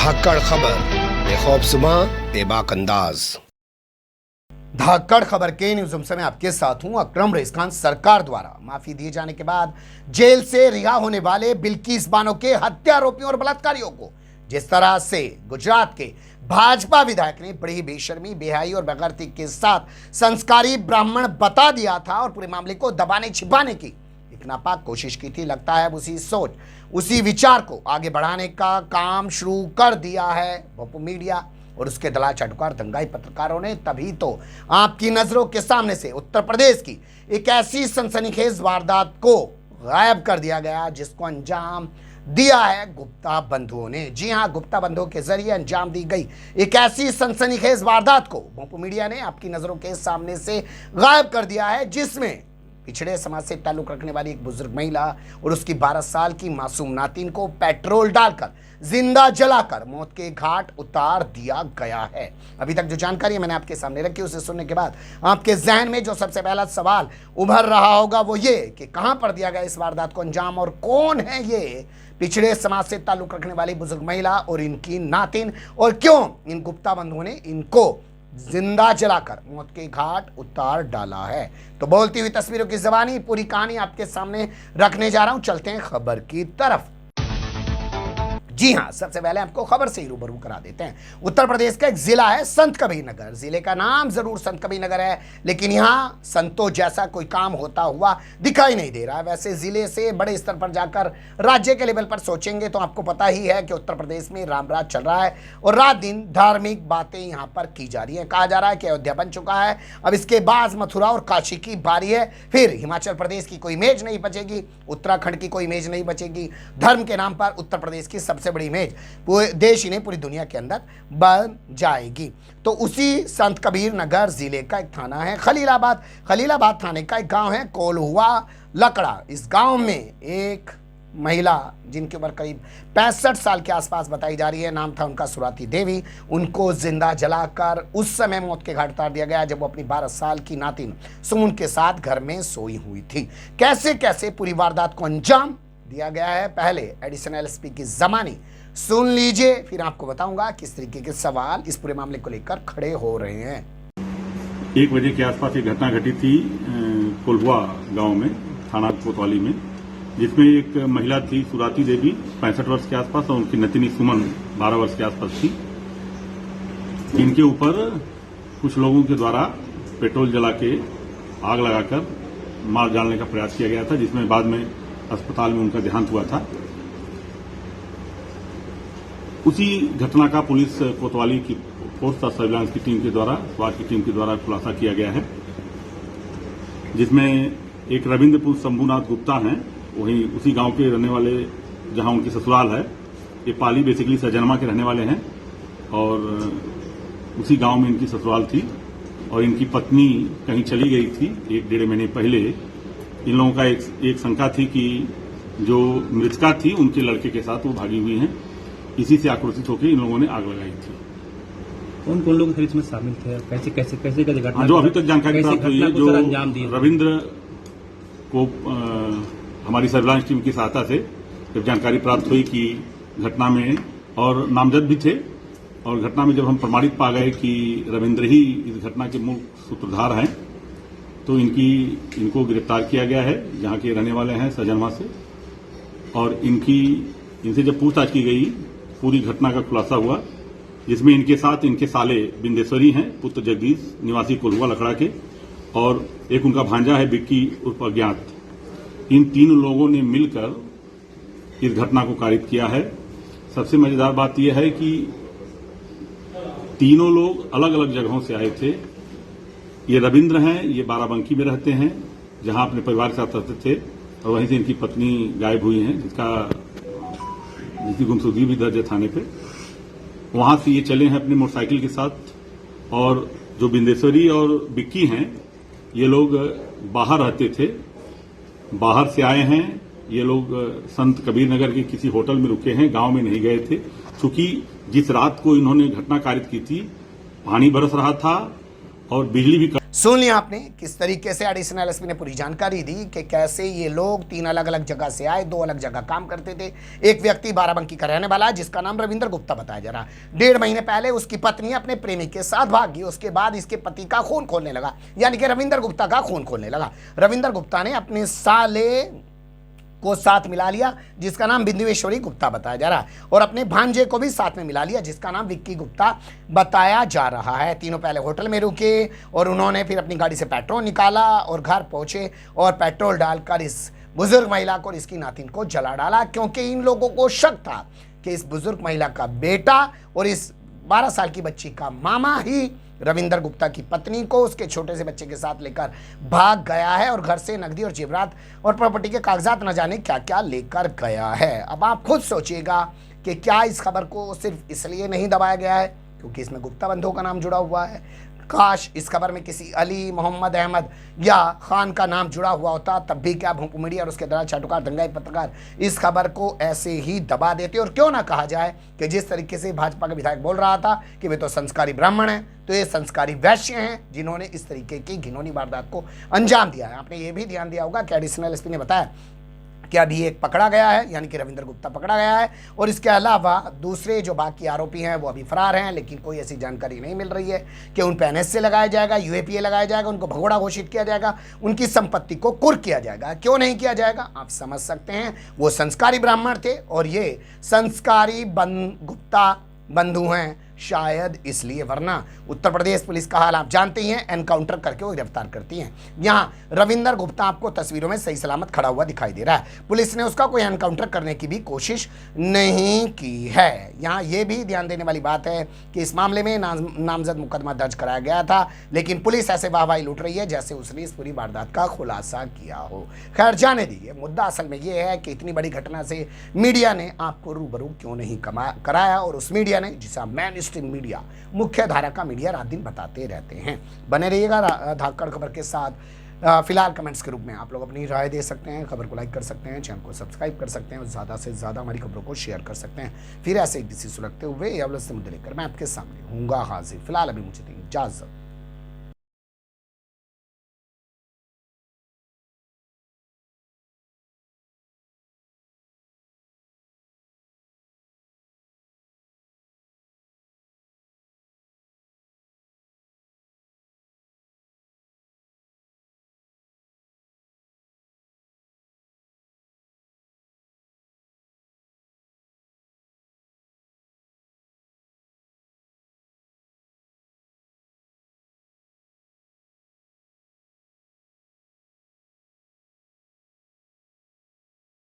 धाकड़ खबर बेखौफसुमा बेबाक अंदाज। धाकड़ खबर के न्यूज़ रूम से मैं आपके साथ हूं अकरम रईस खान। सरकार द्वारा माफी दिए जाने के बाद जेल से रिहा होने वाले बिल्किस बानो के हत्या आरोपियों और बलात्कारियों को जिस तरह से गुजरात के भाजपा विधायक ने बड़ी बेशर्मी, बेहयाई और बेगैरती के साथ संस्कारी ब्राह्मण बता दिया था और पूरे मामले को दबाने छिपाने की एक नापाक कोशिश की थी, लगता है उसी सोच उसी विचार को आगे बढ़ाने का काम शुरू कर दिया है भोपू मीडिया और उसके दलाल चाटुकार दंगाई पत्रकारों ने। तभी तो आपकी नजरों के सामने से उत्तर प्रदेश की एक ऐसी सनसनीखेज वारदात को गायब कर दिया गया जिसको अंजाम दिया है गुप्ता बंधुओं ने। जी हां, गुप्ता बंधुओं के जरिए अंजाम दी गई एक ऐसी सनसनीखेज वारदात को भोपू मीडिया ने आपकी नजरों के सामने से गायब कर दिया है, जिसमें पिछड़े समाज से ताल्लुक रखने वाली एक बुजुर्ग महिला और उसकी 12 साल की मासूम नातिन को पेट्रोल डालकर जिंदा जलाकर मौत के घाट उतार दिया गया है। अभी तक जो जानकारी मैंने आपके सामने रखी उसे सुनने के बाद आपके जहन में जो सबसे पहला सवाल उभर रहा होगा वो ये कि कहां पर दिया गया इस वारदात को अंजाम और कौन है ये पिछड़े समाज से ताल्लुक रखने वाली बुजुर्ग महिला और इनकी नातिन, और क्यों इन गुप्ता बंधुओं ने इनको जिंदा जलाकर मौत के घाट उतार डाला है। तो बोलती हुई तस्वीरों की ज़बानी पूरी कहानी आपके सामने रखने जा रहा हूं। चलते हैं खबर की तरफ। जी हां, सबसे पहले आपको खबर से ही रूबरू करा देते हैं। उत्तर प्रदेश का एक जिला है संत कबीर नगर। जिले का नाम जरूर संत कबीर नगर है, लेकिन यहां संतों जैसा कोई काम होता हुआ दिखाई नहीं दे रहा है। वैसे जिले से बड़े स्तर पर जाकर राज्य के लेवल पर सोचेंगे तो आपको पता ही है कि उत्तर प्रदेश में रामराज चल रहा है और रात दिन धार्मिक बातें यहां पर की जा रही है। कहा जा रहा है कि अयोध्या बन चुका है, अब इसके बाद मथुरा और काशी की बारी है। फिर हिमाचल प्रदेश की कोई इमेज नहीं बचेगी, उत्तराखंड की कोई इमेज नहीं बचेगी। धर्म के नाम पर उत्तर प्रदेश की सबसे बड़ी इमेज पूरे देश ही नहीं पूरी दुनिया के अंदर बन जाएगी। तो उसी संत कबीर नगर जिले का एक थाना है खलीलाबाद। खलीलाबाद थाने का एक गांव है कोल्हुआ लकड़ा। इस गांव में एक महिला जिनकी उम्र करीब 65 साल के आसपास बताई जा रही है, नाम था उनका सुराती देवी, उनको जिंदा जलाकर उस समय मौत के घाट उतार दिया गया जब वो अपनी 12 साल की नातिन सुमन के साथ घर में सोई हुई थी। कैसे कैसे पूरी वारदात को अंजाम दिया गया है, पहले एडिशनल एसपी की जमानी सुन लीजिए, फिर आपको बताऊंगा किस तरीके के सवाल इस पूरे मामले को लेकर खड़े हो रहे हैं। 1 बजे के आसपास एक घटना घटी थी कोल्हुआ गांव में, थाना कोतवाली में, जिसमें एक महिला थी सुराती देवी 65 वर्ष के आसपास और उनकी नतिनी सुमन 12 वर्ष के आसपास थी। इनके ऊपर कुछ लोगों के द्वारा पेट्रोल जला के आग लगाकर मार डालने का प्रयास किया गया था, जिसमें बाद में अस्पताल में उनका देहांत हुआ था। उसी घटना का पुलिस कोतवाली की फोर्स सर्विलांस की टीम के द्वारा, स्वाद की टीम के द्वारा खुलासा किया गया है, जिसमें एक रविंद्रपुर शंभुनाथ गुप्ता हैं, वहीं उसी गांव के रहने वाले, जहां उनकी ससुराल है। ये पाली बेसिकली सजनमा के रहने वाले हैं और उसी गांव में इनकी ससुराल थी और इनकी पत्नी कहीं चली गई थी 1-1.5 महीने पहले। इन लोगों का एक शंका थी कि जो मृतका थी उनके लड़के के साथ वो भागी हुई हैं। इसी से आक्रोशित होकर इन लोगों ने आग लगाई थी। कौन कौन लोग इसमें शामिल थे, कैसे कैसे कैसे कैसे घटना, जो अभी तक जानकारी प्राप्त हुई है, जो रविंद्र को हमारी सर्विलांस टीम की सहायता से जब जानकारी प्राप्त हुई कि घटना में, और नामजद भी थे, और घटना में जब हम प्रमाणित पा गए कि रविंद्र ही इस घटना के मूल सूत्रधार हैं, तो इनको गिरफ्तार किया गया है, जहां के रहने वाले हैं सजनवा से। और इनसे जब पूछताछ की गई, पूरी घटना का खुलासा हुआ, जिसमें इनके साथ इनके साले बिंदेश्वरी हैं, पुत्र जगदीश निवासी कोल्हुआ लकड़ा के, और एक उनका भांजा है बिक्की उर्फ अज्ञात। इन 3 लोगों ने मिलकर इस घटना को कारित किया है। सबसे मजेदार बात यह है कि तीनों लोग अलग अलग जगहों से आए थे। ये रविंद्र हैं, ये बाराबंकी में रहते हैं, जहां अपने परिवार के साथ रहते थे, और वहीं से इनकी पत्नी गायब हुई हैं, जिसकी गुमशुदगी भी दर्ज है थाने पे। वहां से ये चले हैं अपनी मोटरसाइकिल के साथ। और जो बिंदेश्वरी और बिक्की हैं, ये लोग बाहर रहते थे, बाहर से आए हैं। ये लोग संत कबीर नगर के किसी होटल में रुके हैं, गांव में नहीं गए थे। चूंकि जिस रात को इन्होंने घटना कारित की थी, पानी बरस रहा था और बिजली भी सुन लिया आपने किस तरीके से एडिशनल एसपी ने पूरी जानकारी दी कि कैसे ये लोग 3 अलग अलग जगह से आए, 2 अलग जगह काम करते थे। एक व्यक्ति बाराबंकी का रहने वाला है जिसका नाम रविंद्र गुप्ता बताया जा रहा है। 1.5 महीने पहले उसकी पत्नी अपने प्रेमी के साथ भागी, उसके बाद इसके पति का खून खोलने लगा, यानी कि रविंद्र गुप्ता का खून खोलने लगा। रविंद्र गुप्ता ने अपने साले को साथ मिला लिया जिसका नाम बिंदुएश्वरी गुप्ता बताया जा रहा है, और अपने भांजे को भी साथ में मिला लिया जिसका नाम विक्की गुप्ता बताया जा रहा है। तीनों पहले होटल में रुके और उन्होंने फिर अपनी गाड़ी से पेट्रोल निकाला और घर पहुंचे और पेट्रोल डालकर इस बुजुर्ग महिला को और इसकी नातिन को जला डाला, क्योंकि इन लोगों को शक था कि इस बुजुर्ग महिला का बेटा और इस 12 साल की बच्ची का मामा ही रविंद्र गुप्ता की पत्नी को उसके छोटे से बच्चे के साथ लेकर भाग गया है और घर से नकदी और जेवरात और प्रॉपर्टी के कागजात न जाने क्या क्या लेकर गया है। अब आप खुद सोचिएगा कि क्या इस खबर को सिर्फ इसलिए नहीं दबाया गया है क्योंकि इसमें गुप्ता बंधुओं का नाम जुड़ा हुआ है। काश इस खबर में किसी अली, मोहम्मद अहमद या खान का नाम जुड़ा हुआ होता, तब भी क्या भूप मीडिया और उसके दलाल चाटुकार दंगाई पत्रकार इस खबर को ऐसे ही दबा देते। और क्यों ना कहा जाए कि जिस तरीके से भाजपा का विधायक बोल रहा था कि वे तो संस्कारी ब्राह्मण हैं, तो ये संस्कारी वैश्य हैं जिन्होंने इस तरीके की घिनौनी वारदात को अंजाम दिया है। आपने ये भी ध्यान दिया होगा कि एडिशनल एसपी ने बताया कि अभी एक पकड़ा गया है, यानी कि रविंद्र गुप्ता पकड़ा गया है, और इसके अलावा दूसरे जो बाकी आरोपी हैं वो अभी फरार हैं, लेकिन कोई ऐसी जानकारी नहीं मिल रही है कि उन पर NSA लगाया जाएगा, UAPA लगाया जाएगा, उनको भगोड़ा घोषित किया जाएगा, उनकी संपत्ति को कुर्क किया जाएगा। क्यों नहीं किया जाएगा आप समझ सकते हैं। वो संस्कारी ब्राह्मण थे और ये संस्कारी गुप्ता बंधु हैं, शायद इसलिए, वरना उत्तर प्रदेश पुलिस का हाल आप जानते ही हैं, एनकाउंटर करके वो गिरफ्तार करती हैं। यहाँ रविंद्र गुप्ता आपको तस्वीरों में सही सलामत खड़ा हुआ दिखाई दे रहा है। पुलिस ने उसका कोई एनकाउंटर करने की भी कोशिश नहीं की है। यहाँ ये भी ध्यान देने वाली बात है कि इस मामले में नामजद मुकदमा दर्ज कराया गया था, लेकिन पुलिस ऐसे वाहवाही लूट रही है जैसे उसने इस पूरी वारदात का खुलासा किया हो। खैर जाने दीजिए, मुद्दा असल में ये है कि इतनी बड़ी घटना से मीडिया ने आपको रूबरू क्यों नहीं कराया, और उस मीडिया ने जिसे मेन स्ट्रीम मीडिया, मुख्य धारा का मीडिया रात दिन बताते रहते हैं। बने रहिएगा धाकड़ खबर के साथ। फिलहाल कमेंट्स के रूप में आप लोग अपनी राय दे सकते हैं, खबर को लाइक कर सकते हैं, चैनल को सब्सक्राइब कर सकते हैं और ज़्यादा से ज़्यादा हमारी खबरों को शेयर कर सकते हैं। फिर ऐसे किसी सुलगते हुए या मुद्दे लेकर मैं आपके सामने हूँगा हाजिर। फिलहाल अभी मुझे दें इजाज़त।